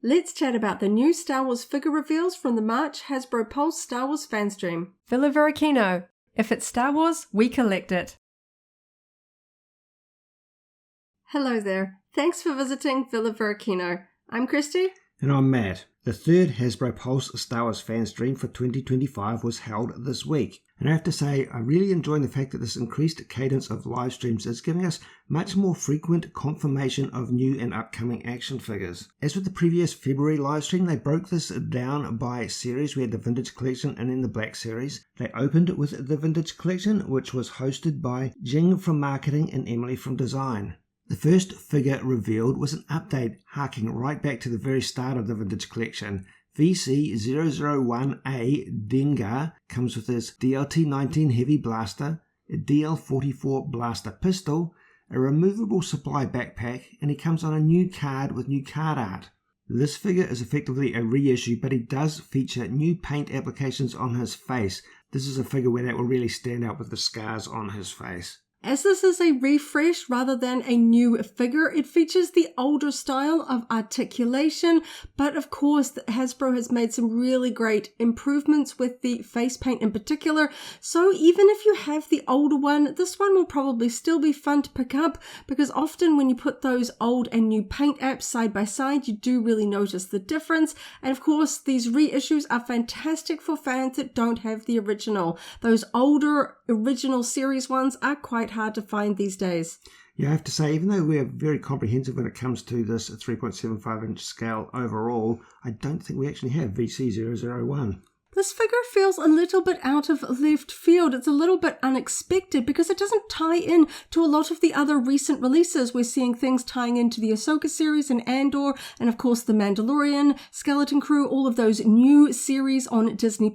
Let's chat about the new Star Wars figure reveals from the March Hasbro Pulse Star Wars Fanstream. Varykino. If it's Star Wars, we collect it. Hello there. Thanks for visiting Varykino. I'm Kristy. And I'm Matt. The third Hasbro Pulse Star Wars Fanstream for 2025 was held this week. And I have to say, I really enjoy the fact that this increased cadence of live streams is giving us much more frequent confirmation of new and upcoming action figures. As with the previous February live stream, they broke this down by series. We had the Vintage Collection and then the Black Series. They opened with the Vintage Collection, which was hosted by Jing from Marketing and Emily from Design. The first figure revealed was an update harking right back to the very start of the Vintage Collection. VC001A Dengar comes with his DLT-19 Heavy Blaster, a DL-44 Blaster Pistol, a removable supply backpack, and he comes on a new card with new card art. This figure is effectively a reissue, but he does feature new paint applications on his face. This is a figure where that will really stand out with the scars on his face. As this is a refresh rather than a new figure, it features the older style of articulation, but of course Hasbro has made some really great improvements with the face paint in particular, so even if you have the older one, this one will probably still be fun to pick up, because often when you put those old and new paint apps side by side, you do really notice the difference, and of course these reissues are fantastic for fans that don't have the original. Those older original series ones are quite hard to find these days. Yeah, I have to say, even though we're very comprehensive when it comes to this 3.75 inch scale overall, I don't think we actually have VC001. This figure feels a little bit out of left field. It's a little bit unexpected because it doesn't tie in to a lot of the other recent releases. We're seeing things tying into the Ahsoka series and Andor, and of course the Mandalorian, Skeleton Crew, all of those new series on Disney+,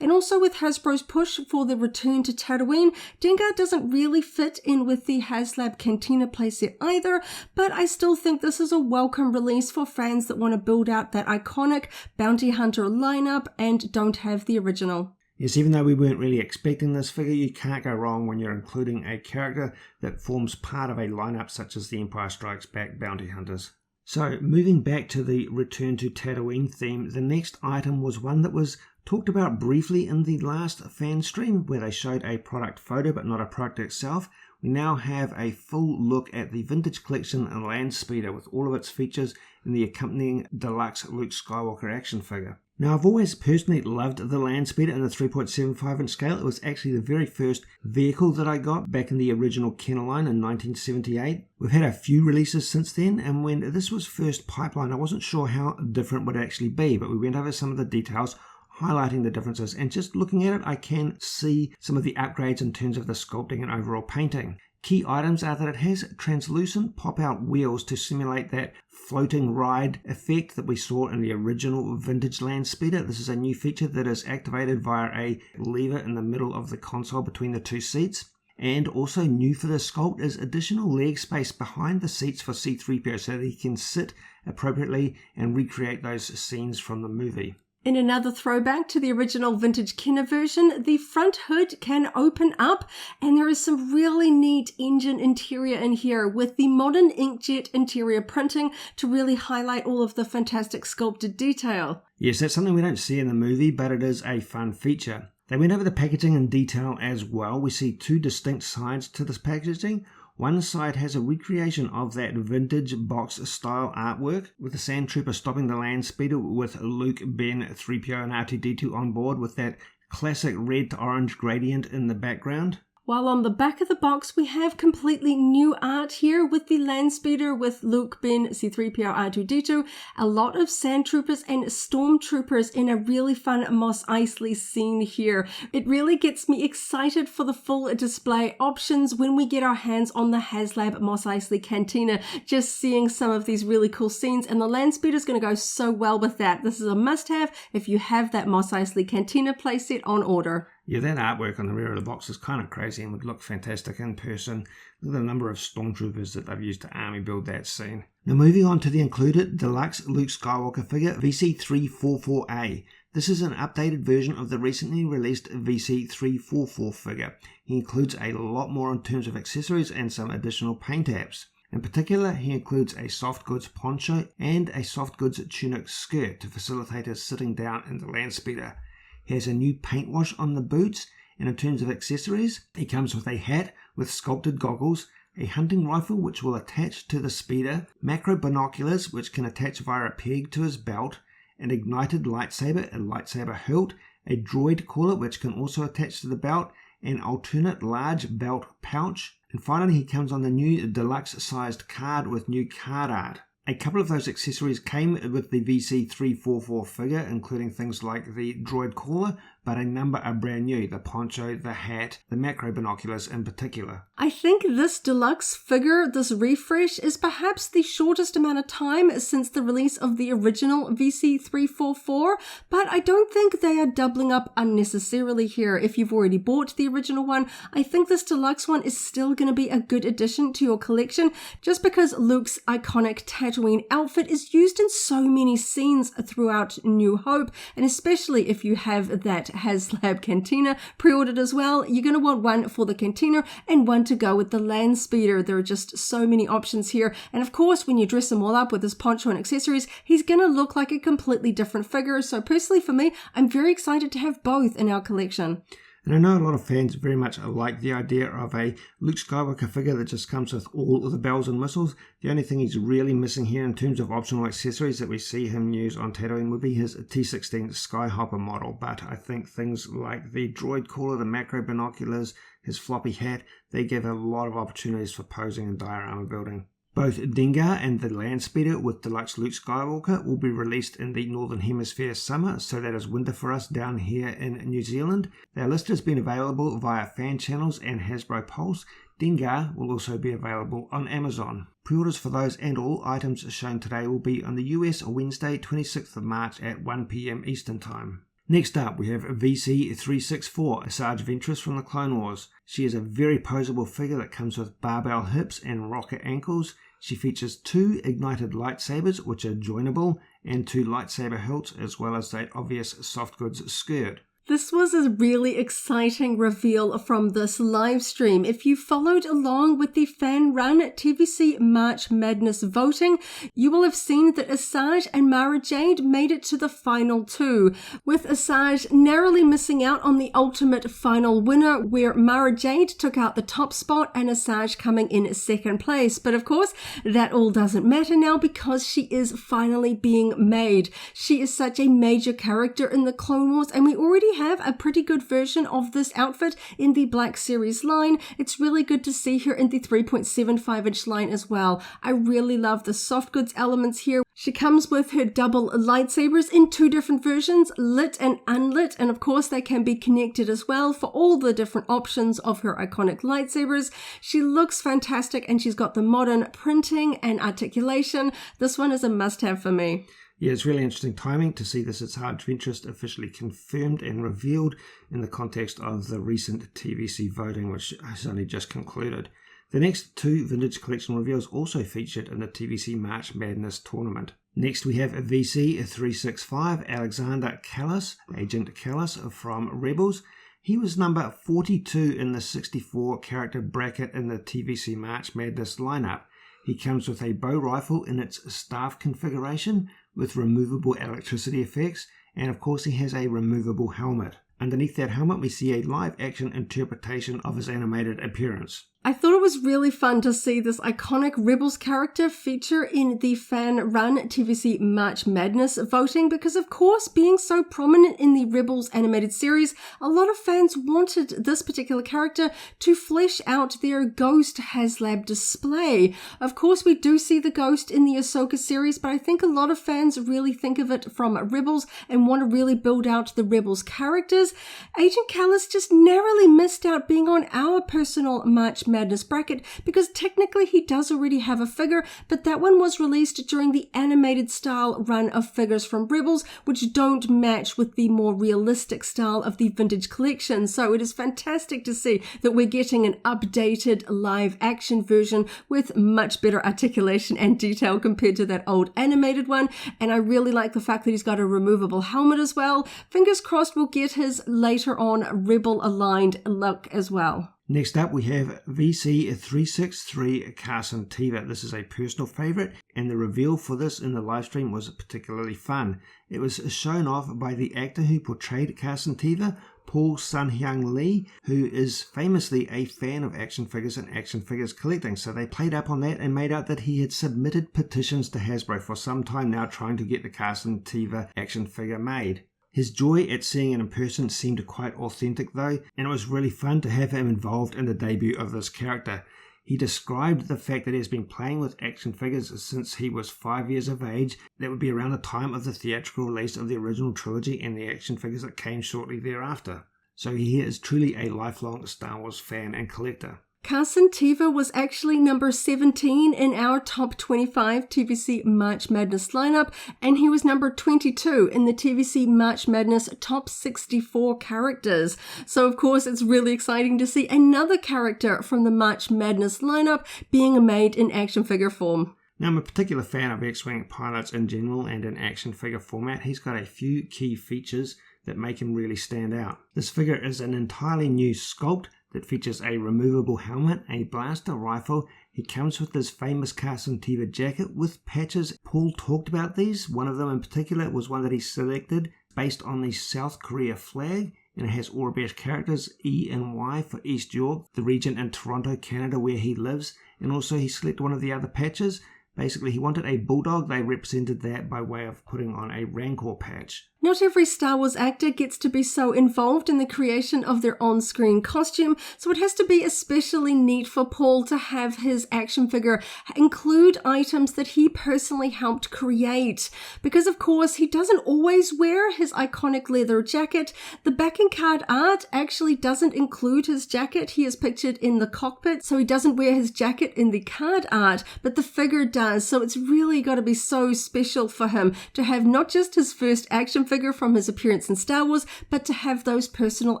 and also with Hasbro's push for the return to Tatooine. Dengar doesn't really fit in with the HasLab Cantina playset either, but I still think this is a welcome release for fans that want to build out that iconic bounty hunter lineup and don't have the original. Yes, even though we weren't really expecting this figure, you can't go wrong when you're including a character that forms part of a lineup such as the Empire Strikes Back bounty hunters. So, moving back to the Return to Tatooine theme, the next item was one that was talked about briefly in the last fan stream, where they showed a product photo but not a product itself. We now have a full look at the Vintage Collection and Landspeeder with all of its features and the accompanying deluxe Luke Skywalker action figure. Now, I've always personally loved the Landspeeder in the 3.75 inch scale. It was actually the very first vehicle that I got back in the original Kenner line in 1978. We've had a few releases since then, and when this was first pipeline, I wasn't sure how different it would actually be, but we went over some of the details, highlighting the differences, and just looking at it, I can see some of the upgrades in terms of the sculpting and overall painting. Key items are that it has translucent pop-out wheels to simulate that floating ride effect that we saw in the original vintage Landspeeder. This is a new feature that is activated via a lever in the middle of the console between the two seats. And also new for the sculpt is additional leg space behind the seats for C-3PO so that he can sit appropriately and recreate those scenes from the movie. In another throwback to the original vintage Kenner version, the front hood can open up, and there is some really neat engine interior in here with the modern inkjet interior printing to really highlight all of the fantastic sculpted detail. Yes, that's something we don't see in the movie, but it is a fun feature. They went over the packaging in detail as well. We see two distinct sides to this packaging. One side has a recreation of that vintage box style artwork with the Sand Trooper stopping the Landspeeder with Luke, Ben, 3PO and R2-D2 on board with that classic red to orange gradient in the background. While on the back of the box, we have completely new art here with the Landspeeder with Luke, Ben, C-3PO, R2-D2, a lot of Sand Troopers and Stormtroopers in a really fun Mos Eisley scene here. It really gets me excited for the full display options when we get our hands on the HasLab Mos Eisley Cantina, just seeing some of these really cool scenes, and the Landspeeder is going to go so well with that. This is a must-have if you have that Mos Eisley Cantina playset on order. Yeah, that artwork on the rear of the box is kind of crazy and would look fantastic in person. Look at the number of stormtroopers that they've used to army build that scene. Now moving on to the included deluxe Luke Skywalker figure, VC344A. This is an updated version of the recently released VC344 figure. He includes a lot more in terms of accessories and some additional paint apps. In particular, he includes a soft goods poncho and a soft goods tunic skirt to facilitate his sitting down in the Landspeeder. He has a new paint wash on the boots, and in terms of accessories, he comes with a hat with sculpted goggles, a hunting rifle which will attach to the speeder, macro binoculars which can attach via a peg to his belt, an ignited lightsaber, a lightsaber hilt, a droid cooler which can also attach to the belt, an alternate large belt pouch, and finally he comes on the new deluxe sized card with new card art. A couple of those accessories came with the VC344 figure, including things like the droid cooler, but a number are brand new, the poncho, the hat, the macro binoculars in particular. I think this deluxe figure, this refresh, is perhaps the shortest amount of time since the release of the original VC344, but I don't think they are doubling up unnecessarily here. If you've already bought the original one, I think this deluxe one is still going to be a good addition to your collection, just because Luke's iconic Tatooine outfit is used in so many scenes throughout New Hope, and especially if you have that HasLab Cantina pre-ordered as well, you're going to want one for the Cantina and one to go with the Landspeeder. There are just so many options here, and of course when you dress them all up with his poncho and accessories, he's going to look like a completely different figure. So personally for me, I'm very excited to have both in our collection. And I know a lot of fans very much like the idea of a Luke Skywalker figure that just comes with all of the bells and whistles. The only thing he's really missing here in terms of optional accessories that we see him use on Tatooine would be his T16 Skyhopper model. But I think things like the droid cooler, the macro binoculars, his floppy hat, they give a lot of opportunities for posing and diorama building. Both Dengar and the Landspeeder with deluxe Luke Skywalker will be released in the Northern Hemisphere summer, so that is winter for us down here in New Zealand. Their list has been available via fan channels and Hasbro Pulse. Dengar will also be available on Amazon. Pre-orders for those and all items shown today will be on the US Wednesday 26th of March at 1 PM Eastern Time. Next up, we have VC364, Asajj Ventress from the Clone Wars. She is a very poseable figure that comes with barbell hips and rocket ankles. She features 2 ignited lightsabers, which are joinable, and 2 lightsaber hilts, as well as that obvious soft goods skirt. This was a really exciting reveal from this live stream. If you followed along with the fan-run TVC March Madness voting, you will have seen that Asajj and Mara Jade made it to the final 2, with Asajj narrowly missing out on the ultimate final winner, where Mara Jade took out the top spot and Asajj coming in second place. But of course, that all doesn't matter now because she is finally being made. She is such a major character in the Clone Wars, and we already have a pretty good version of this outfit in the Black Series line. It's really good to see her in the 3.75-inch line as well. I really love the soft goods elements here. She comes with her double lightsabers in 2 different versions, lit and unlit, and of course they can be connected as well for all the different options of her iconic lightsabers. She looks fantastic and she's got the modern printing and articulation. This one is a must-have for me. Yeah, it's really interesting timing to see this Asajj Ventress officially confirmed and revealed in the context of the recent TVC voting, which has only just concluded. The next 2 Vintage Collection reveals also featured in the TVC March Madness tournament. Next we have VC365 Alexander Kallus, Agent Kallus from Rebels. He was number 42 in the 64 character bracket in the TVC March Madness lineup. He comes with a bow rifle in its staff configuration with removable electricity effects, and of course he has a removable helmet. Underneath that helmet we see a live action interpretation of his animated appearance. I thought it was really fun to see this iconic Rebels character feature in the fan-run TVC March Madness voting because, of course, being so prominent in the Rebels animated series, a lot of fans wanted this particular character to flesh out their Ghost HasLab display. Of course, we do see the Ghost in the Ahsoka series, but I think a lot of fans really think of it from Rebels and want to really build out the Rebels characters. Agent Kallus just narrowly missed out being on our personal March Madness bracket because technically he does already have a figure, but that one was released during the animated style run of figures from Rebels, which don't match with the more realistic style of the vintage collection. So it is fantastic to see that we're getting an updated live action version with much better articulation and detail compared to that old animated one. And I really like the fact that he's got a removable helmet as well. Fingers crossed we'll get his later on Rebel aligned look as well. Next up we have VC363 Carson Teva. This is a personal favourite, and the reveal for this in the livestream was particularly fun. It was shown off by the actor who portrayed Carson Teva, Paul Sun-Hyung Lee, who is famously a fan of action figures and action figures collecting. So they played up on that and made out that he had submitted petitions to Hasbro for some time now trying to get the Carson Teva action figure made. His joy at seeing it in person seemed quite authentic though, and it was really fun to have him involved in the debut of this character. He described the fact that he has been playing with action figures since he was 5 years of age. That would be around the time of the theatrical release of the original trilogy and the action figures that came shortly thereafter. So he is truly a lifelong Star Wars fan and collector. Carson Teva was actually number 17 in our top 25 TVC March Madness lineup, and he was number 22 in the TVC March Madness top 64 characters. So of course it's really exciting to see another character from the March Madness lineup being made in action figure form. Now, I'm a particular fan of X-Wing pilots in general and in action figure format. He's got a few key features that make him really stand out. This figure is an entirely new sculpt that features a removable helmet, a blaster rifle. He comes with this famous Carson Teva jacket with patches. Paul talked about these. One of them in particular was one that he selected based on the South Korea flag, and it has Aurebesh characters E and Y for East York, the region in Toronto, Canada where he lives, and also he selected one of the other patches. Basically, he wanted a bulldog. They represented that by way of putting on a Rancor patch. Not every Star Wars actor gets to be so involved in the creation of their on-screen costume, so it has to be especially neat for Paul to have his action figure include items that he personally helped create. Because of course, he doesn't always wear his iconic leather jacket. The backing card art actually doesn't include his jacket. He is pictured in the cockpit, so he doesn't wear his jacket in the card art, but the figure does. So it's really got to be so special for him to have not just his first action figure from his appearance in Star Wars, but to have those personal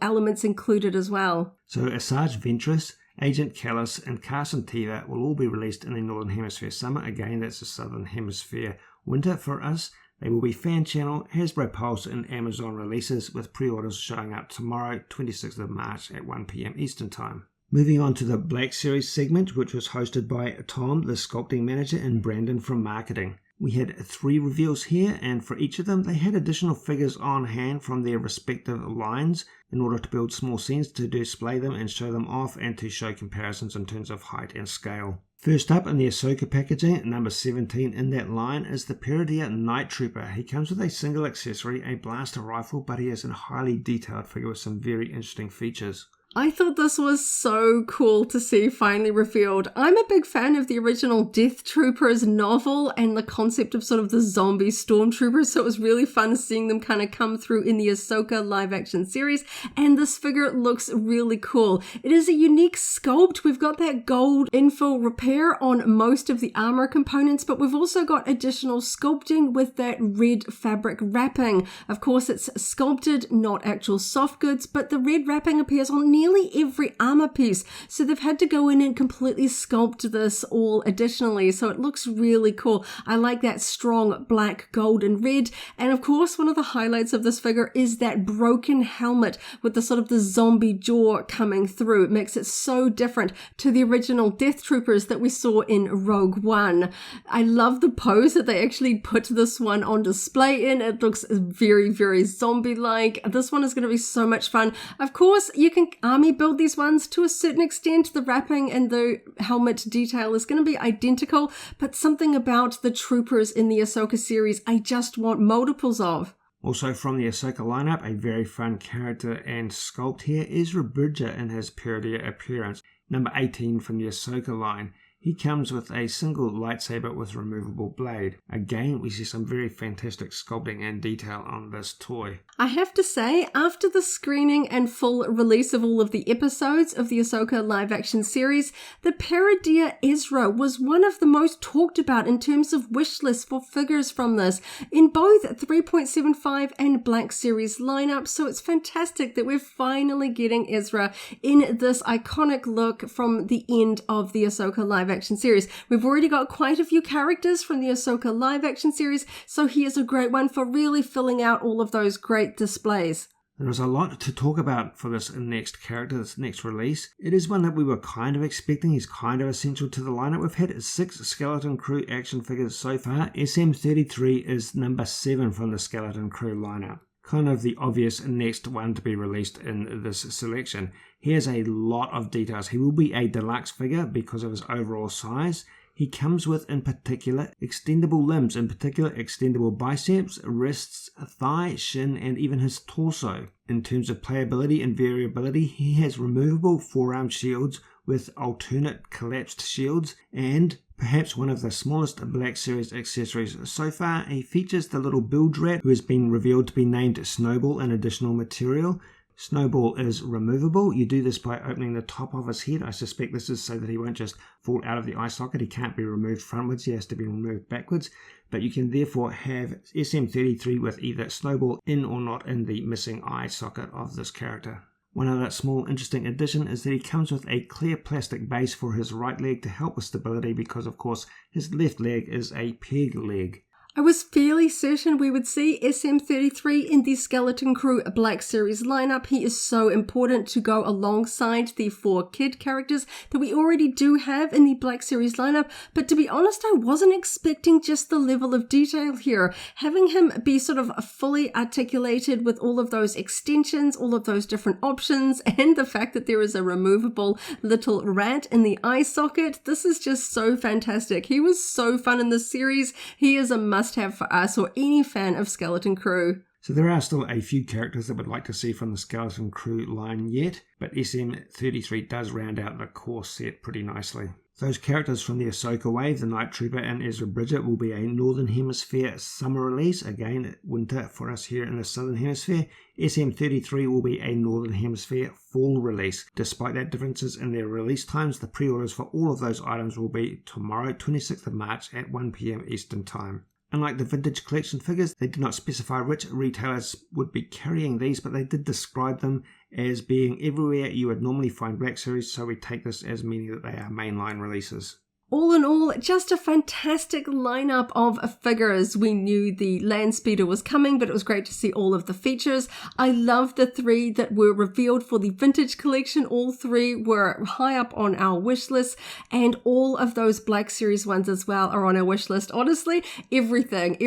elements included as well. So Asajj Ventress, Agent Kallus, and Carson Teva will all be released in the Northern Hemisphere summer. Again, that's the Southern Hemisphere winter for us. They will be Fan Channel, Hasbro Pulse, and Amazon releases, with pre-orders showing up tomorrow, 26th of March at 1 p.m. Eastern Time. Moving on to the Black Series segment, which was hosted by Tom, the sculpting manager, and Brandon from marketing. We had 3 reveals here, and for each of them they had additional figures on hand from their respective lines in order to build small scenes to display them and show them off, and to show comparisons in terms of height and scale. First up in the Ahsoka packaging, number 17 in that line, is the Peridea Night Trooper. He comes with a single accessory, a blaster rifle, but he is a highly detailed figure with some very interesting features. I thought this was so cool to see finally revealed. I'm a big fan of the original Death Troopers novel and the concept of sort of the zombie stormtroopers, so it was really fun seeing them kind of come through in the Ahsoka live action series, and this figure looks really cool. It is a unique sculpt. We've got that gold infill repair on most of the armor components, but we've also got additional sculpting with that red fabric wrapping. Of course, it's sculpted, not actual soft goods, but the red wrapping appears on nearly every armor piece, so they've had to go in and completely sculpt this all additionally, so it looks really cool. I like that strong black, gold, and red, and of course one of the highlights of this figure is that broken helmet with the sort of the zombie jaw coming through. It makes it so different to the original Death Troopers that we saw in Rogue One. I love the pose that they actually put this one on display in. It looks very, very zombie-like. This one is going to be so much fun. Of course, you can army build these ones to a certain extent. The wrapping and the helmet detail is going to be identical, but something about the troopers in the Ahsoka series I just want multiples of. Also from the Ahsoka lineup, a very fun character and sculpt here, Ezra Bridger in his Peridea appearance, number 18 from the Ahsoka line. He comes with a single lightsaber with removable blade. Again, we see some very fantastic sculpting and detail on this toy. I have to say, after the screening and full release of all of the episodes of the Ahsoka live-action series, the Peridea Ezra was one of the most talked about in terms of wish lists for figures from this, in both 3.75 and Black Series lineup, so it's fantastic that we're finally getting Ezra in this iconic look from the end of the Ahsoka live-action series. We've already got quite a few characters from the Ahsoka live action series, so he is a great one for really filling out all of those great displays. There is a lot to talk about for this next character, this next release. It is one that we were kind of expecting. He's kind of essential to the lineup. We've had 6 Skeleton Crew action figures so far. SM33 is number 7 from the Skeleton Crew lineup. Kind of the obvious next one to be released in this selection. He has a lot of details. He will be a deluxe figure because of his overall size. He comes with, in particular, extendable limbs, in particular extendable biceps, wrists, thigh, shin, and even his torso. In terms of playability and variability, he has removable forearm shields with alternate collapsed shields, and perhaps one of the smallest Black Series accessories so far, he features the little bilge rat who has been revealed to be named Snowball in additional material. Snowball is removable. You do this by opening the top of his head. I suspect this is so that he won't just fall out of the eye socket. He can't be removed frontwards. He has to be removed backwards. But you can therefore have SM33 with either Snowball in or not in the missing eye socket of this character. One other small interesting addition is that he comes with a clear plastic base for his right leg to help with stability because, of course, his left leg is a peg leg. I was fairly certain we would see SM33 in the Skeleton Crew Black Series lineup. He is so important to go alongside the 4 kid characters that we already do have in the Black Series lineup. But to be honest, I wasn't expecting just the level of detail here. Having him be sort of fully articulated with all of those extensions, all of those different options, and the fact that there is a removable little rat in the eye socket. This is just so fantastic. He was so fun in this series. He is a must-have for us or any fan of Skeleton Crew. So there are still a few characters that would like to see from the Skeleton Crew line yet, but SM33 does round out the core set pretty nicely. Those characters from the Ahsoka wave, the Night Trooper and Ezra Bridger, will be a Northern Hemisphere summer release, again winter for us here in the Southern Hemisphere. SM33 will be a Northern Hemisphere fall release. Despite that differences in their release times, the pre-orders for all of those items will be tomorrow, 26th of March at 1 PM Eastern Time. Unlike the vintage collection figures, they did not specify which retailers would be carrying these, but they did describe them as being everywhere you would normally find Black Series, so we take this as meaning that they are mainline releases. All in all, just a fantastic lineup of figures. We knew the Landspeeder was coming, but it was great to see all of the features. I love the 3 that were revealed for the vintage collection. All 3 were high up on our wish list, and all of those Black Series ones as well are on our wish list. Honestly, everything.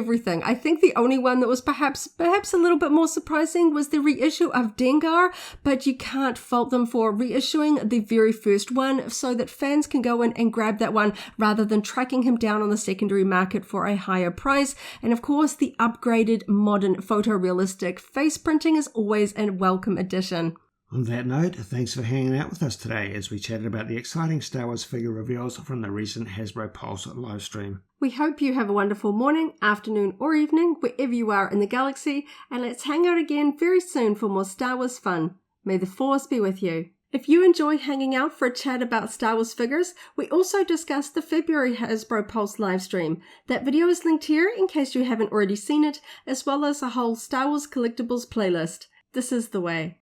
I think the only one that was perhaps a little bit more surprising was the reissue of Dengar, but you can't fault them for reissuing the very first one so that fans can go in and grab that one rather than tracking him down on the secondary market for a higher price. And of course, the upgraded modern photorealistic face printing is always a welcome addition. On that note, thanks for hanging out with us today as we chatted about the exciting Star Wars figure reveals from the recent Hasbro Pulse livestream. We hope you have a wonderful morning, afternoon, or evening, wherever you are in the galaxy, and let's hang out again very soon for more Star Wars fun. May the Force be with you. If you enjoy hanging out for a chat about Star Wars figures, we also discussed the February Hasbro Pulse livestream. That video is linked here in case you haven't already seen it, as well as a whole Star Wars collectibles playlist. This is the way.